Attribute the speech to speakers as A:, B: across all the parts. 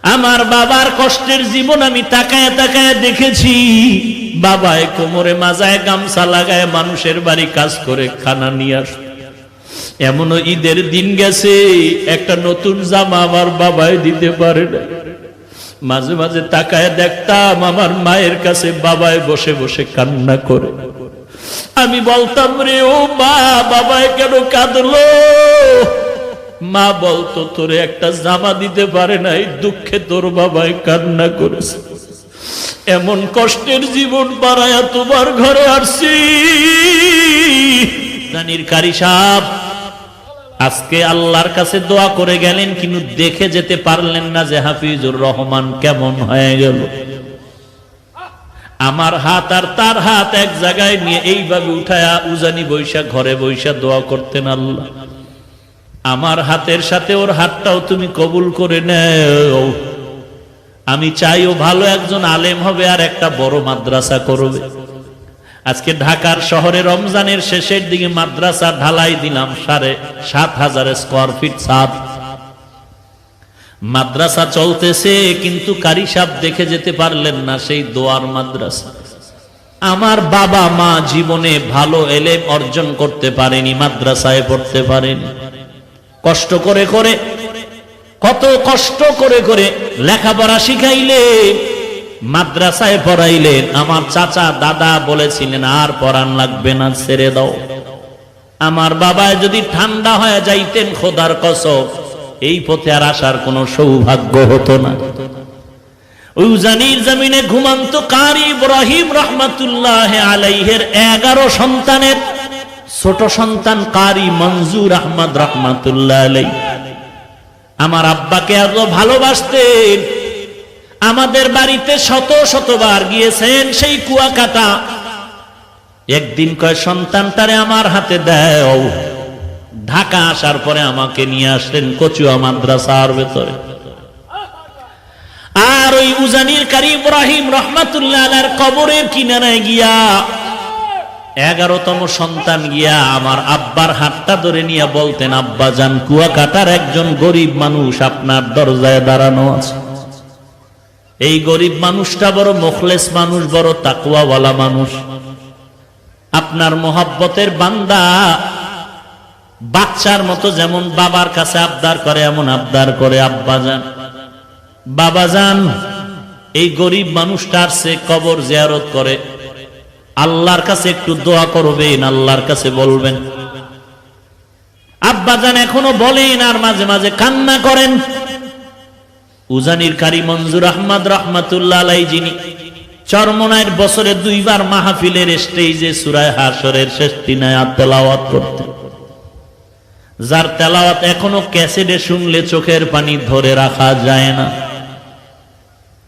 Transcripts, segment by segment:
A: আমার বাবার কষ্টের জীবন আমি তাকায় তাকায় দেখেছি। বাবায় কোমরে মাজায় গামছা লাগায় মানুষের বাড়ি কাজ করে খানা নিয়ে আসত। এমনও ঈদের দিন গেছে একটা নতুন জামা আমার বাবায় দিতে পারে না। মাঝে মাঝে তাকায় দেখতাম আমার মায়ের কাছে বাবায় বসে বসে কান্না করে। আমি বলতাম, রে ও মা, বাবায় কেন কাঁদলো? মা বলতো, তোরে একটা জামা দিতে পারে নাই, দুঃখে তোর বাবায় কান্না করেছে। এমন কষ্টের জীবন বাড়ায়া তোমার ঘরে আসছি। জানির কারি সাহেব আজকে আল্লাহর কাছে দোয়া করে গেলেন, কিন্তু দেখে যেতে পারলেন না যে হাফিজুর রহমান কেমন হয়ে গেল। আমার হাত আর তার হাত এক জায়গায় নিয়ে এইভাবে উঠায়া উজানি বৈশা ঘরে বৈশা দোয়া করতেন, আল্লাহ আমার হাতের সাথে ওর হাতটাও তুমি কবুল করে নেও। আমি চাই ও ভালো একজন আলেম হবে আর একটা বড় মাদ্রাসা করবে। আজকে ঢাকার শহরে রমজানের শেষের দিকে মাদ্রাসা ঢালাই দিলাম 7,500 স্কয়ার ফিট ছাদ। মাদ্রাসা চলতেছে, কিন্তু কারি সাহেব দেখে যেতে পারলেন না সেই দোয়ার মাদ্রাসা। আমার বাবা মা জীবনে ভালো এলেম অর্জন করতে পারেনি, মাদ্রাসায় পড়তে পারেনি। কষ্ট করে করে, কত কষ্ট করে করে লেখাপড়া শিখাইলে, মাদ্রাসায় পড়াইলেন। আমার চাচা দাদা বলেছিলেন আর পড়ান লাগবে না, ছেড়ে দাও। আমার বাবায় যদি ঠান্ডা হয়ে যাইতেন, খোদার কসম এই পথে আর আসার কোনো সৌভাগ্য হতো না। উজানির জমিনে ঘুমন্ত কারি ইব্রাহিম রহমাতুল্লাহ আলাইহির 11 সন্তানের ছোট সন্তান কারি মঞ্জুর আহমদ রহমাতুল্লাহ আলাইহি আমার আব্বাকে এত ভালোবাসতেন। আমাদের বাড়িতে শত শতবার গিয়েছেন সেই কুয়াকাটা। একদিন কয় সন্তানটারে আমার হাতে দাও। ঢাকা আসার পরে আমাকে নিয়ে আসলেন কচুয়া মাদ্রাসার ভেতরে। আর ওই উজানির কারি ইব্রাহিম রহমাতুল্লাহ আলাইহির কবরের কিনারায় গিয়া 11তম সন্তান গিয়া আমার আব্বার হাতটা ধরে নিয়ে বলতেন, আব্বা জান, কুয়াকাটার একজন গরিব মানুষ আপনার দরজায় দাঁড়ানো আছে। এই গরিব মানুষটা বড় মুখলেস মানুষ, বড় তাকওয়াওয়ালা মানুষ, আপনার মোহাব্বতের বান্দা। বাচ্চার মতো যেমন বাবার কাছে আবদার করে এমন আবদার করে, আব্বা জান, বাবা জান, এই গরিব মানুষটার সে কবর জিয়ারত করে, আল্লাহর কাছে একটু দোয়া করবেন, আল্লাহর কাছে বলবেন। আব্বা জান এখনো বলেন আর মাঝে মাঝে কান্না করেন। উজানির কারি মঞ্জুর আহমদ রহমাতুল্লাহ আলাইহি, যিনি চরমনায়ের বছরে 2 বার মাহফিলের স্টেজে সূরা হাশরের শেষ 3 আয়াত তেলাওয়াত করতেন, যার তেলাওয়াত এখনো ক্যাসেটে শুনলে চোখের পানি ধরে রাখা যায় না।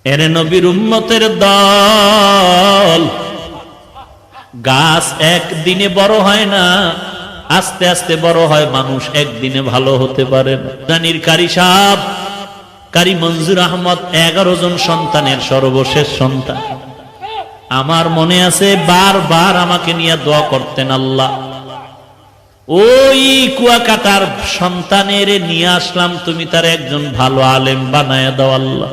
A: এর নবীর উম্মতের দল। গাছ একদিনে বড় হয় না, আস্তে আস্তে বড় হয়। মানুষ একদিনে ভালো হতে পারে না। জানির কারি সাহেব কারি মঞ্জুর আহমদ 11 জন সন্তানের সর্বশেষ সন্তান। আমার মনে আছে বারবার আমাকে নিয়ে দোয়া করতেন, আল্লাহ ওই কুয়াকাটার সন্তানের নিয়ে আসলাম, তুমি তার একজন ভালো আলেম বানায় দাও আল্লাহ।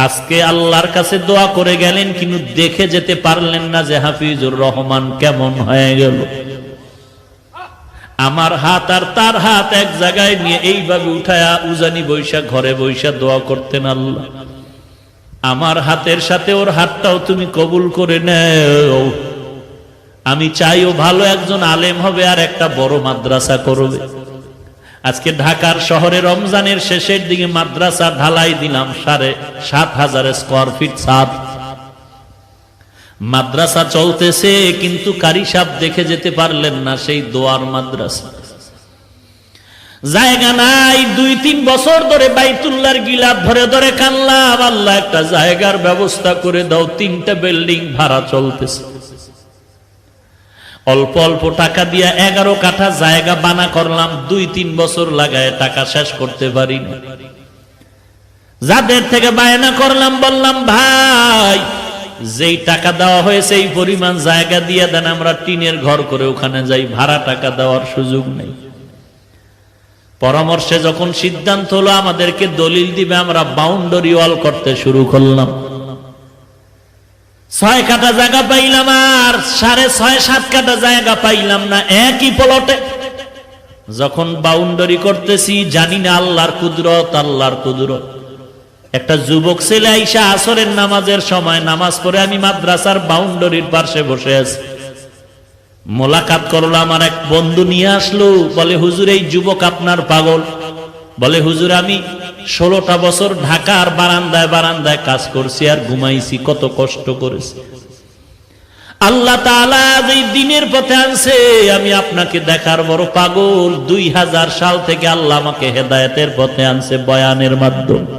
A: আজকে আল্লাহর কাছে দোয়া করে গেলেন, কিন্তু দেখে যেতে পারলেন না যে হাফিজুর রহমান কেমন হয়ে গেল। আমার হাত আর তার হাত এক জায়গায় নিয়ে এইভাবে উঠায়া উজানি বৈশা ঘরে বৈশা দোয়া করতেন, আল্লাহ আমার হাতের সাথে ওর হাতটাও তুমি কবুল করে নেও। আমি চাই ও ভালো একজন আলেম হবে আর একটা বড় মাদ্রাসা করবে। আজকে ঢাকার শহরে রমজানের শেষের দিকে মাদ্রাসা ঢালাই দিলাম 7,500 স্কয়ার ফিট ছাদ। মাদ্রাসা চলতেছে, কিন্তু কারি সাহেব দেখে যেতে পারলেন না সেই দোয়ার মাদ্রাসা। জায়গা নাই, 2-3 বছর ধরে বাইতুল্লাহর গিলাফ ধরে ধরে কানলাম, আল্লাহ একটা জায়গার ব্যবস্থা করে দাও। 3টা বিল্ডিং ভাড়া চলতেছে। অল্প অল্প টাকা দিয়া 11 কাঠা জায়গা বানা করলাম। 2-3 বছর লাগায় টাকা শেষ করতে পারি না। যাদের থেকে বায়না করলাম, বললাম ভাই, যেই টাকা দেওয়া হয়েছে এই পরিমাণ জায়গা দিয়ে দেন, আমরা টিনের ঘর করে ওখানে যাই, ভাড়া টাকা দেওয়ার সুযোগ নেই। পরামর্শে যখন সিদ্ধান্ত হলো আমাদেরকে দলিল দিবে, আমরা বাউন্ডারি ওয়াল করতে শুরু করলাম। 6 কাঠা জায়গা পাইলাম আর 6.5-7 কাঠা জায়গা পাইলাম না একই প্লটে। যখন বাউন্ডারি করতেছি জানি না আল্লাহর কুদরত, আল্লাহর কুদরত। একটা যুবক ছেলে আইসা আসরের নামাজের সময় নামাজ পড়ে আমি মাদ্রাসার বাউন্ডারির পাশে বসে আছি। মোলাকাত করলো, আমার এক বন্ধু নিয়ে আসলো, বলে হুজুর এই যুবক আপনার পাগল। বলে হুজুর আমি 16টা বছর ঢাকার বারান্দায় বারান্দায় কাজ করছি আর ঘুমাইছি, কত কষ্ট করেছি। আল্লাহ তাআলা এই দিনের পথে আনছে, আমি আপনাকে দেখার বড় পাগল। 2000 সাল থেকে আল্লাহ আমাকে হেদায়েতের পথে আনছে বয়ানের মাধ্যমে।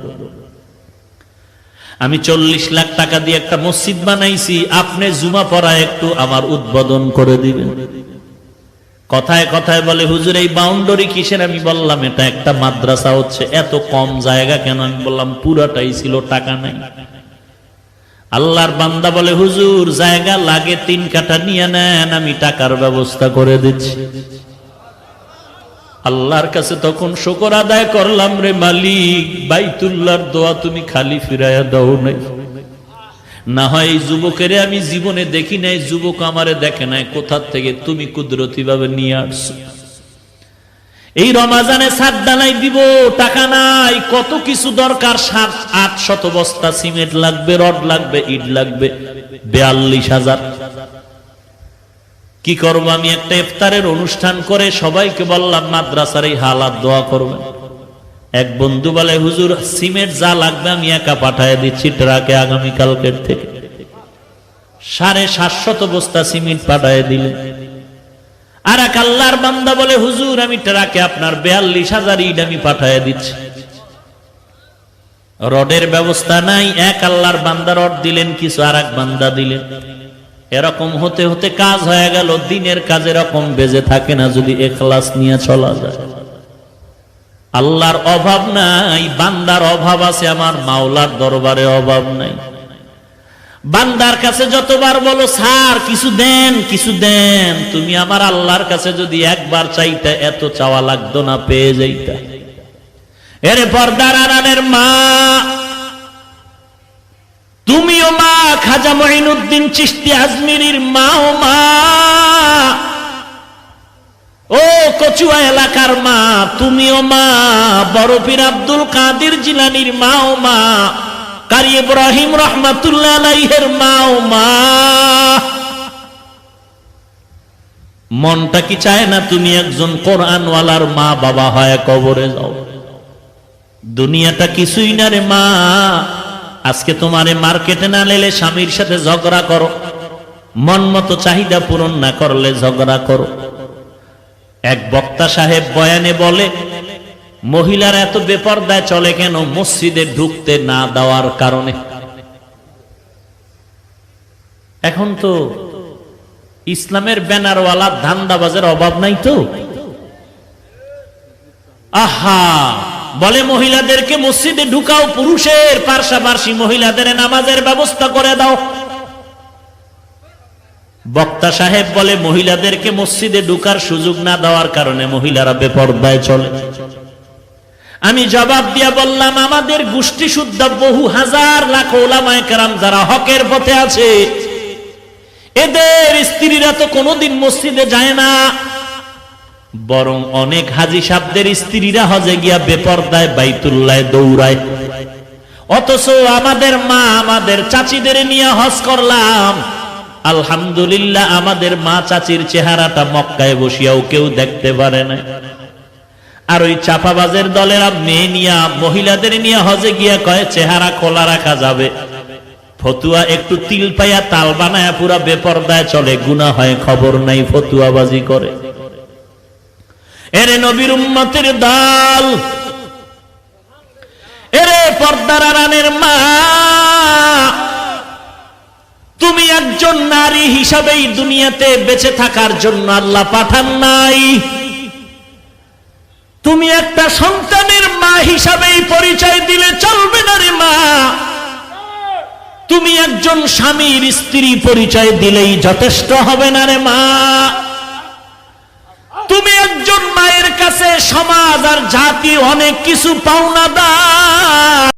A: আমি 40 লাখ টাকা দিয়ে একটা মসজিদ বানাইছি, আপনি জুমা পড়ায় একটু আমার উদ্বোধন করে দিবেন। কথায় কথায় বলে হুজুর এই বাউন্ডারি কিসের? আমি বললাম এটা একটা মাদ্রাসা হচ্ছে, এত কম জায়গা কেন? আমি বললাম পুরাটাই ছিল, টাকা নাই। আল্লাহর বান্দা বলে হুজুর জায়গা লাগে 3 কাঠা নিয়ে নেন, আমি টাকার ব্যবস্থা করে দিচ্ছি। আল্লাহর কাছে তখন শুকর আদায় করলাম, রে মালিক বাইতুল্লাহর দোয়া তুমি খালি ফিরাইয়া দাও নাই। না হয় এই যুবকের আমি জীবনে দেখি নাই, যুবক আমারে দেখে নাই, কোথা থেকে তুমি কুদরতি ভাবে নিয়ে আসছো। এই রমাজানে ছাদ ডালাই দিব, টাকা নাই, কত কিছু দরকার, 700-800 বস্তা সিমেন্ট লাগবে, রড লাগবে, ইট লাগবে, 42,000। কি করব? আমি একটা ইফতারের অনুষ্ঠান করে সবাইকে বললাম মাদ্রাসার এই হালাত দোয়া করবেন। এক বন্ধু বলে হুজুর সিমেন্ট যা লাগবে আমি একা পাঠিয়ে দিচ্ছি ট্রাকে, আগামী কালকের থেকে 750 বস্তা সিমেন্ট পাঠিয়ে দিলেন। আর এক আল্লাহর বান্দা বলে হুজুর আমি ট্রাকে আপনার 42,000 ইট আমি পাঠিয়ে দিচ্ছি। রডের ব্যবস্থা নাই, এক আল্লাহর বান্দা রড দিলেন, কিছু আর এক বান্দা দিলেন। এরকম হতে হতে কাজ হয়ে গেল। দিনের কাজ এরকম বেজে থাকে না যদি ইখলাস নিয়ে চলা যায়। আল্লাহর অভাব নাই, বান্দার অভাব আছে, আমার মাওলার দরবারে অভাব নাই। বান্দার কাছে যতবার বলো স্যার কিছু দেন, কিছু দেন, তুমি আমার আল্লাহর কাছে যদি একবার চাইতে এত চাওয়া লাগতো না, পেয়ে যাইতা। এরে পর্দার আড়ালের মা, তুমিও মা, খাজা মঈনুদ্দিন চিশতি আজমিরির মাও মা, ও কচুয়া এলাকার মা তুমিও মা, বড় পীর আব্দুল কাদের জিলানীর মাও মা, কারি ইব্রাহিম রহমাতুল্লাহ আলাইহির মাও মা। মনটা কি চায় না তুমি একজন কোরআনওয়ালার মা বাবা হয় কবরে যাও? দুনিয়াটা কিছুই না রে মা। আজকে তোমারে মার্কেটে না নিলে স্বামীর সাথে ঝগড়া করো, মন মতো চাহিদা পূরণ না করলে ঝগড়া করো। এক বক্তা সাহেব বয়ানে বলে মহিলারা এত বেপরদায় চলে কেন? মসজিদে ঢুকতে না দেওয়ার কারণে। এখন তো ইসলামের ব্যানারওয়ালা ধান্দাবাজের অভাব নাই তো। আহা, বলে মহিলাদেরকে মসজিদে ঢুকাও, পুরুষের পাশাপাশি মহিলাদের নামাজের ব্যবস্থা করে দাও। বক্তা সাহেব বলে মহিলাদেরকে মসজিদে ঢুকার সুযোগ না দেওয়ার কারণে মহিলারা বেপরদায় চলে। আমি জবাব দিয়া বললাম আমাদের গোষ্ঠী শুদ্ধ বহু হাজার লাখ ওলামায়ে কেরাম যারা হকের পথে আছে, এদের স্ত্রীরা তো কোনোদিন মসজিদে যায় না, বরং অনেক হাজী সাহেবদের স্ত্রীরা হজে গিয়া বেপরদায় বাইতুল্লাহ দৌড়ায়। অথচ আমাদের মা, আমাদের চাচিদের নিয়ে হজ করলাম, আলহামদুলিল্লাহ আমাদের মা চাচির চেহারাটা মক্কায় বসিয়াও কেউ দেখতে পারে না। আর ওই চাপাবাজের দলেরা মেয়ে নিয়া, মহিলাদের নিয়ে হজে গিয়া কয় চেহারা খোলা রাখা যাবে, ফতুয়া একটু তিল পাইয়া তাল বানায়া পুরা বেপরদায় চলে, গুনাহ হয় খবর নাই, ফতুয়াবাজি করে। এরে নবীর উম্মতের দল, এরে পর্দার আড়ালের মা, তুমি একজন নারী হিসাবেই দুনিয়াতে বেঁচে থাকার জন্য আল্লাহ পাঠান নাই। তুমি একটা সন্তানের মা হিসাবেই পরিচয় দিলে চলবে না রে মা। তুমি একজন স্বামীর স্ত্রী পরিচয় দিলেই যথেষ্ট হবে না রে মা। তুমি একজন মায়ের কাছে সমাজ আর কি অনেক কিছু পাওনাদার।